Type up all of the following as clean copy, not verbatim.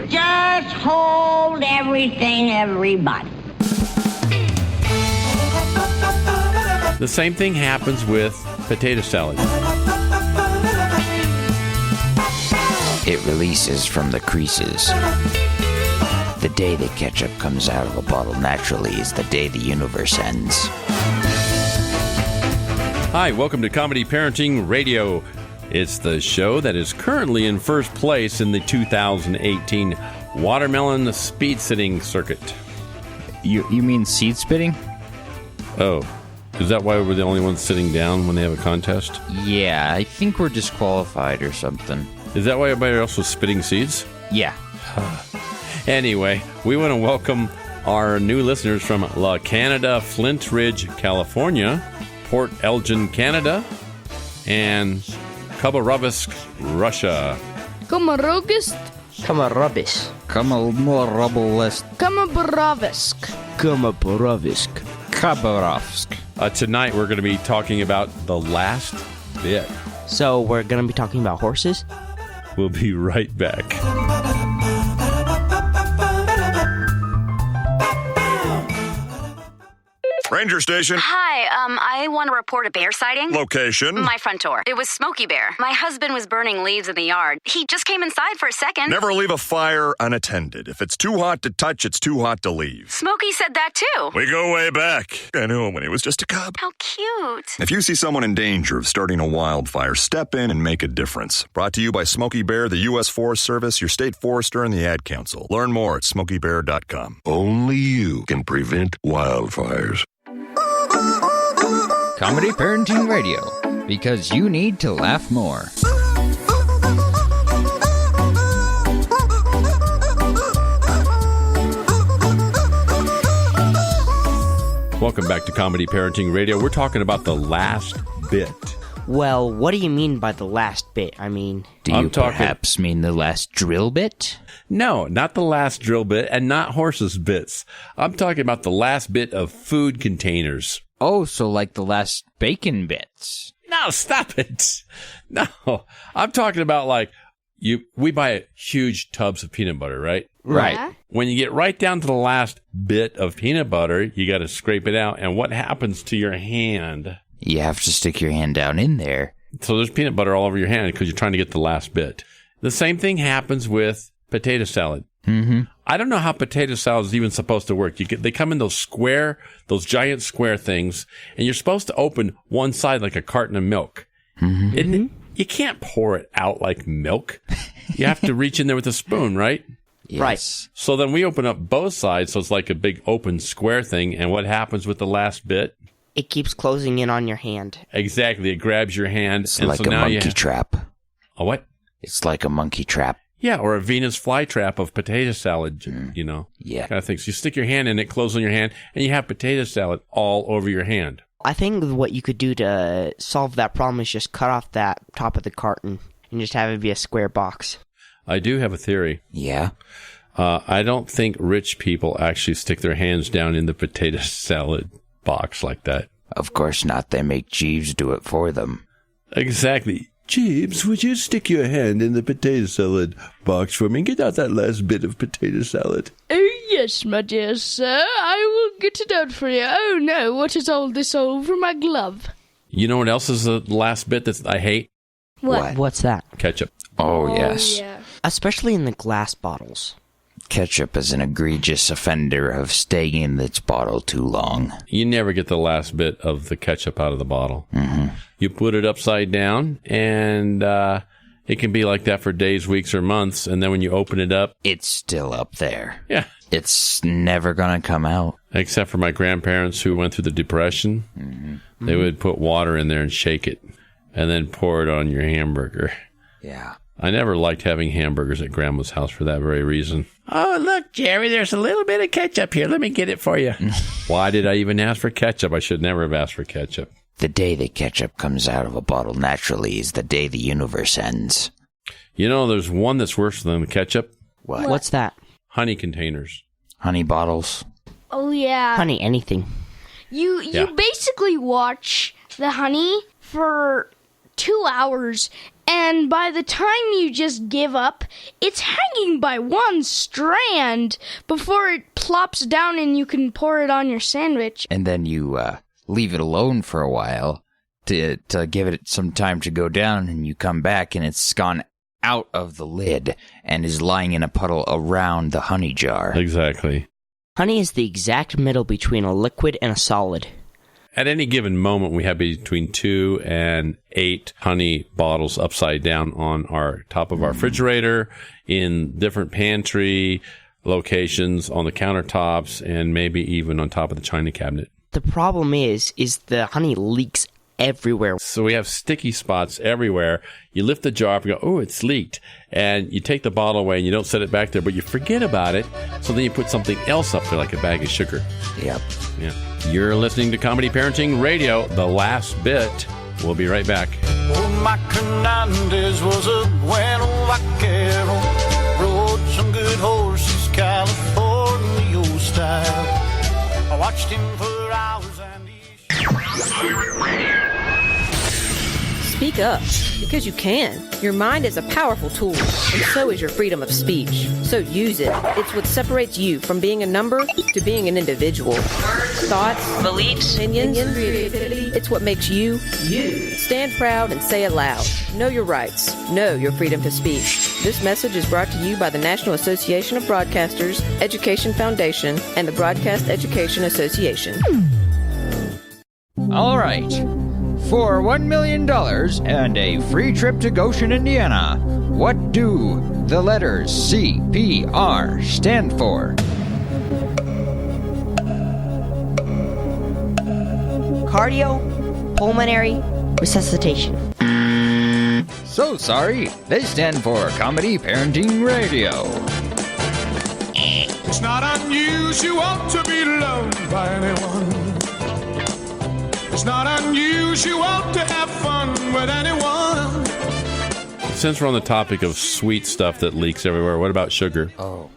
Just hold everything, everybody. The same thing happens with potato salad. It releases from the creases. The day that ketchup comes out of a bottle naturally is the day the universe ends. Hi, welcome to Comedy Parenting Radio. It's the show that is currently in first place in the 2018 Watermelon Speed Sitting Circuit. You mean seed spitting? Oh, is that why we're the only ones sitting down when they have a contest? Yeah, I think we're disqualified or something. Is that why everybody else was spitting seeds? Yeah. Anyway, we want to welcome our new listeners from La Canada, Flint Ridge, California, Port Elgin, Canada, and Khabarovsk, Russia. Komarogist. Kamarabis. Kamarobolest. Kamaborovsk. Kamaborovsk. Khabarovsk. Tonight we're going to be talking about the last bit. So we're going to be talking about horses? We'll be right back. Ranger Station. Hi, I want to report a bear sighting. Location. My front door. It was Smokey Bear. My husband was burning leaves in the yard. He just came inside for a second. Never leave a fire unattended. If it's too hot to touch, it's too hot to leave. Smokey said that too. We go way back. I knew him when he was just a cub. How cute. If you see someone in danger of starting a wildfire, step in and make a difference. Brought to you by Smokey Bear, the U.S. Forest Service, your state forester, and the Ad Council. Learn more at smokeybear.com. Only you can prevent wildfires. Comedy Parenting Radio, because you need to laugh more. Welcome back to Comedy Parenting Radio. We're talking about the last bit. Well, what do you mean by the last bit? I mean... Do you perhaps mean the last drill bit? No, not the last drill bit and not horses' bits. I'm talking about the last bit of food containers. Oh, so like the last bacon bits. No, stop it. No, I'm talking about like we buy huge tubs of peanut butter, right? Right. When you get right down to the last bit of peanut butter, you got to scrape it out. And what happens to your hand? You have to stick your hand down in there. So there's peanut butter all over your hand because you're trying to get the last bit. The same thing happens with potato salad. Mm-hmm. I don't know how potato salad is even supposed to work. They come in those giant square things, and you're supposed to open one side like a carton of milk. Mm-hmm. You can't pour it out like milk. You have to reach in there with a spoon, right? Yes. Right. So then we open up both sides, so it's like a big open square thing. And what happens with the last bit? It keeps closing in on your hand. Exactly. It grabs your hand. It's and like so a now monkey trap. A what? It's like a monkey trap. Yeah, or a Venus flytrap of potato salad, you know. Yeah. Kind of things. You stick your hand in it, close on your hand, and you have potato salad all over your hand. I think what you could do to solve that problem is just cut off that top of the carton and just have it be a square box. I do have a theory. Yeah? I don't think rich people actually stick their hands down in the potato salad box like that. Of course not. They make Jeeves do it for them. Exactly. Jeeves, would you stick your hand in the potato salad box for me and get out that last bit of potato salad? Oh, yes, my dear sir. I will get it out for you. Oh, no, what is all this all over my glove? You know what else is the last bit that I hate? What? What's that? Ketchup. Oh, yes. Yeah. Especially in the glass bottles. Ketchup is an egregious offender of staying in its bottle too long. You never get the last bit of the ketchup out of the bottle. Mm-hmm. You put it upside down, and it can be like that for days, weeks, or months. And then when you open it up, It's still up there. yeah. It's never gonna come out. Except for my grandparents who went through the Depression, they would put water in there and shake it, and then pour it on your hamburger. Yeah. I never liked having hamburgers at Grandma's house for that very reason. Oh, look, Jerry, there's a little bit of ketchup here. Let me get it for you. Why did I even ask for ketchup? I should never have asked for ketchup. The day that ketchup comes out of a bottle naturally is the day the universe ends. You know, there's one that's worse than the ketchup. What? What's that? Honey containers. Honey bottles? Oh, yeah. Honey, anything. You Yeah. basically watch the honey for 2 hours, And by the time you just give up, it's hanging by one strand before it plops down and you can pour it on your sandwich. And then you leave it alone for a while to give it some time to go down, and you come back and it's gone out of the lid and is lying in a puddle around the honey jar. Exactly. Honey is the exact middle between a liquid and a solid. At any given moment, we have between 2 and 8 honey bottles upside down on our top of our refrigerator, in different pantry locations, on the countertops, and maybe even on top of the china cabinet. The problem is the honey leaks everywhere. So we have sticky spots everywhere. You lift the jar up and go, oh, it's leaked. And you take the bottle away and you don't set it back there, but you forget about it. So then you put something else up there, like a bag of sugar. Yep. Yeah. You're listening to Comedy Parenting Radio, The Last Bit. We'll be right back. Oh, Mike Hernandez was a bueno vaquero. Rode some good horses, California style. I watched him for hours and he... Speak up, because you can. Your mind is a powerful tool, and so is your freedom of speech. So use it. It's what separates you from being a number to being an individual. Thoughts, beliefs, opinions, creativity. It's what makes you, you. Stand proud and say it loud. Know your rights. Know your freedom to speak. This message is brought to you by the National Association of Broadcasters, Education Foundation, and the Broadcast Education Association. All right. For $1 million and a free trip to Goshen, Indiana, what do the letters CPR stand for? Cardiopulmonary resuscitation. So sorry. They stand for Comedy Parenting Radio. It's not unusual to be loved by anyone. It's not unusual to have fun with anyone. Since we're on the topic of sweet stuff that leaks everywhere, what about sugar? Oh.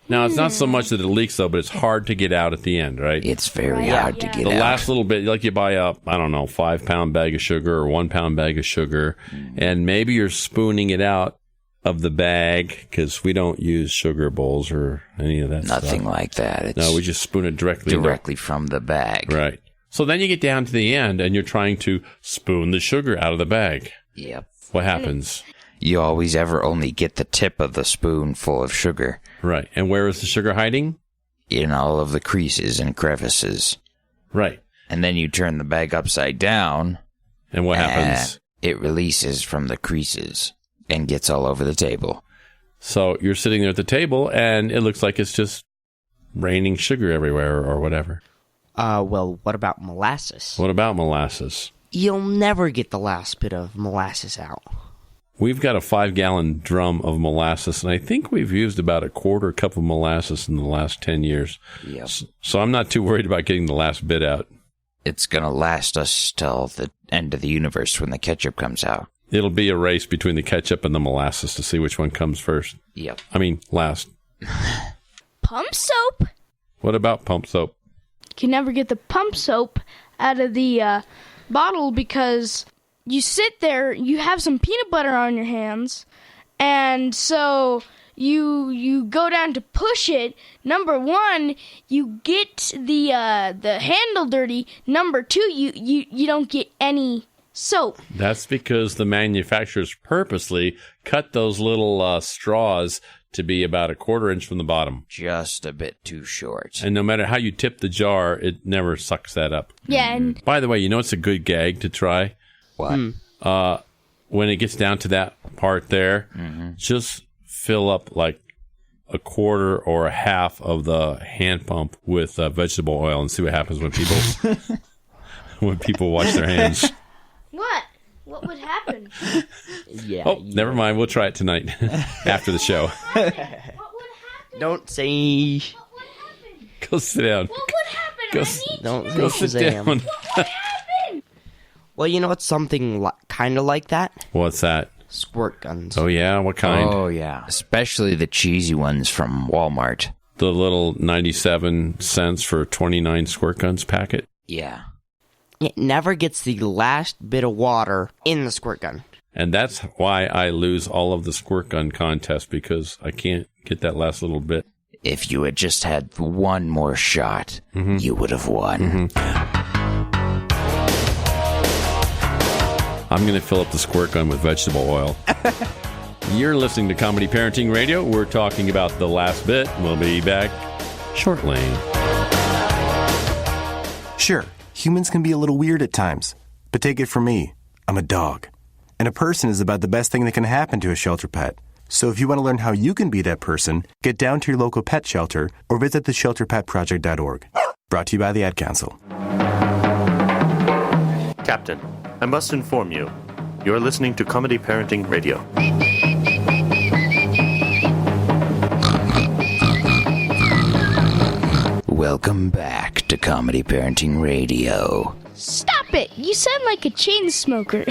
Now, it's not so much that it leaks, though, but it's hard to get out at the end, right? It's very hard to get The out. last little bit, like you buy a, 5-pound bag of sugar or 1-pound bag of sugar, and maybe you're spooning it out of the bag, because we don't use sugar bowls or any of that stuff. Nothing like that. It's No, we just spoon it directly from the bag. Right. So then you get down to the end, and you're trying to spoon the sugar out of the bag. Yep. What happens? You always ever only get the tip of the spoon full of sugar. Right. And where is the sugar hiding? In all of the creases and crevices. Right. And then you turn the bag upside down. And what happens? It releases from the creases and gets all over the table. So you're sitting there at the table, and it looks like it's just raining sugar everywhere or whatever. Well, what about molasses? What about molasses? You'll never get the last bit of molasses out. We've got a 5-gallon drum of molasses, and I think we've used about a quarter cup of molasses in the last 10 years. Yep. So I'm not too worried about getting the last bit out. It's going to last us till the end of the universe when the ketchup comes out. It'll be a race between the ketchup and the molasses to see which one comes first. Yep. I mean, last. Pump soap? What about pump soap? You can never get the pump soap out of the bottle because you sit there, you have some peanut butter on your hands, and so you go down to push it. Number one, you get the handle dirty. Number two, you don't get any soap. That's because the manufacturers purposely cut those little straws to be about a quarter-inch from the bottom. Just a bit too short. And no matter how you tip the jar, it never sucks that up. Yeah, and By the way, you know it's a good gag to try? What? When it gets down to that part there, just fill up like a quarter or a half of the hand pump with vegetable oil and see what happens when people when people wash their hands. what would happen? Yeah. Oh, never mind. We'll try it tonight after the show. What would happen? Don't say. What would happen? Go sit down. What would happen? Go, Don't go say sit Shazam. down. What would happen? Well, you know it's something kind of like that? What's that? Squirt guns. Oh, yeah? What kind? Oh, yeah. Especially the cheesy ones from Walmart. The little 97 cents for 29 squirt guns packet? Yeah. It never gets the last bit of water in the squirt gun. And that's why I lose all of the squirt gun contests, because I can't get that last little bit. If you had just had one more shot, you would have won. I'm going to fill up the squirt gun with vegetable oil. You're listening to Comedy Parenting Radio. We're talking about The Last Bit. We'll be back shortly. Sure, humans can be a little weird at times, but take it from me, I'm a dog. And a person is about the best thing that can happen to a shelter pet. So if you want to learn how you can be that person, get down to your local pet shelter or visit theshelterpetproject.org. Brought to you by the Ad Council. Captain, I must inform you, you're listening to Comedy Parenting Radio. Welcome back to Comedy Parenting Radio. Stop it! You sound like a chain smoker.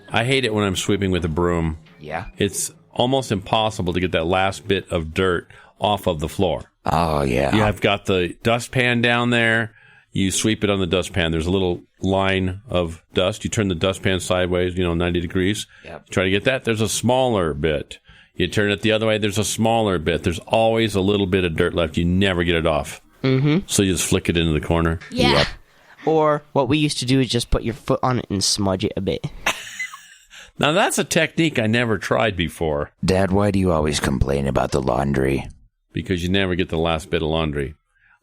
I hate it when I'm sweeping with a broom. Yeah? It's almost impossible to get that last bit of dirt off of the floor. Oh, yeah. You have got the dustpan down there. You sweep it on the dustpan. There's a little line of dust. You turn the dustpan sideways, 90 degrees. Yep. Try to get that. There's a smaller bit. You turn it the other way. There's a smaller bit. There's always a little bit of dirt left. You never get it off. Mm-hmm. So you just flick it into the corner. Yeah. Yep. Or what we used to do is just put your foot on it and smudge it a bit. Now, that's a technique I never tried before. Dad, why do you always complain about the laundry? Because you never get the last bit of laundry.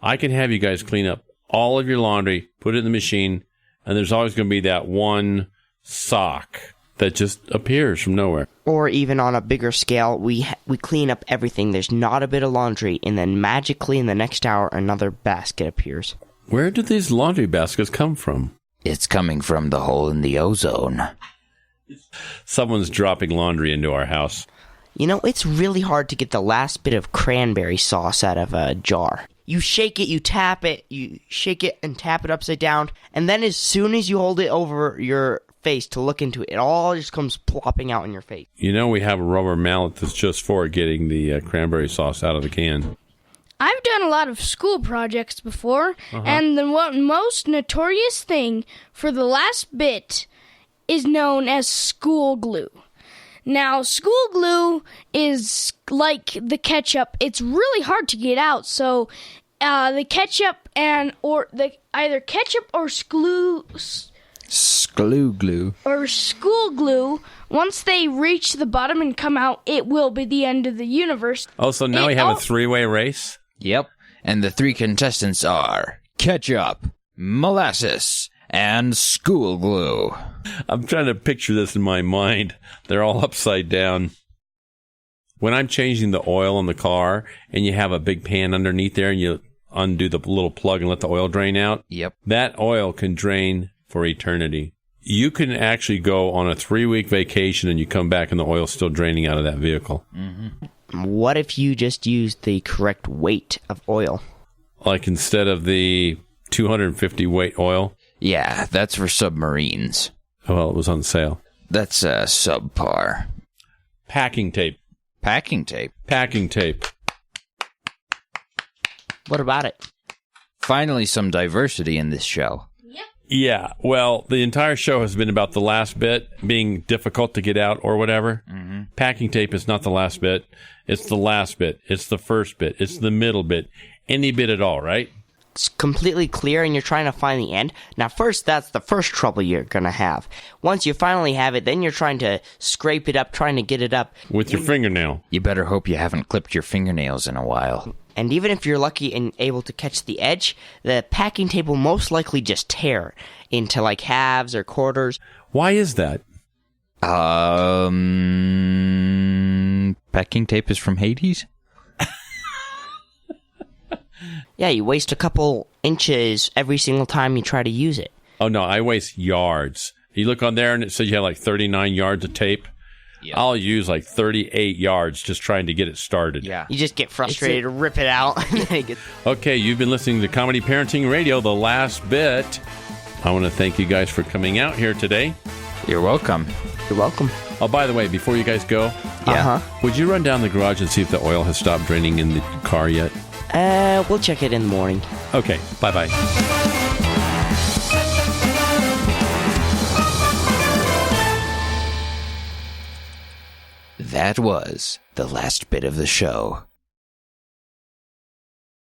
I can have you guys clean up all of your laundry, put it in the machine, and there's always going to be that one sock that just appears from nowhere. Or even on a bigger scale, we clean up everything. There's not a bit of laundry, and then magically in the next hour, another basket appears. Where do these laundry baskets come from? It's coming from the hole in the ozone. Someone's dropping laundry into our house. It's really hard to get the last bit of cranberry sauce out of a jar. You shake it, you tap it, you shake it and tap it upside down, and then as soon as you hold it over your face to look into it, it all just comes plopping out in your face. We have a rubber mallet that's just for getting the cranberry sauce out of the can. I've done a lot of school projects before, and the most notorious thing for the last bit is known as school glue. Now, school glue is like the ketchup. It's really hard to get out, so the ketchup either ketchup or school glue, once they reach the bottom and come out, it will be the end of the universe. Oh, so now we have a three-way race? Yep. And the three contestants are ketchup, molasses, and school glue. I'm trying to picture this in my mind. They're all upside down. When I'm changing the oil in the car and you have a big pan underneath there and you undo the little plug and let the oil drain out, yep, that oil can drain for eternity. You can actually go on a 3-week vacation and you come back and the oil's still draining out of that vehicle. Mm-hmm. What if you just used the correct weight of oil? Like instead of the 250 weight oil? Yeah, that's for submarines. Well, it was on sale. That's subpar. Packing tape. Packing tape? Packing tape. What about it? Finally, some diversity in this show. Yeah, well, the entire show has been about the last bit being difficult to get out or whatever. Mm-hmm. Packing tape is not the last bit. It's the last bit. It's the first bit. It's the middle bit. Any bit at all, right? It's completely clear and you're trying to find the end. Now, first, that's the first trouble you're going to have. Once you finally have it, then you're trying to scrape it up, trying to get it up. With your fingernail. You better hope you haven't clipped your fingernails in a while. And even if you're lucky and able to catch the edge, the packing tape will most likely just tear into like halves or quarters. Why is that? Packing tape is from Hades? Yeah, you waste a couple inches every single time you try to use it. Oh, no, I waste yards. You look on there and it says you have like 39 yards of tape. Yep. I'll use like 38 yards just trying to get it started. Yeah. You just get frustrated, rip it out. Okay, you've been listening to Comedy Parenting Radio, the last bit. I want to thank you guys for coming out here today. You're welcome. You're welcome. Oh, by the way, before you guys go, would you run down the garage and see if the oil has stopped draining in the car yet? We'll check it in the morning. Okay, bye-bye. that was the last bit of the show.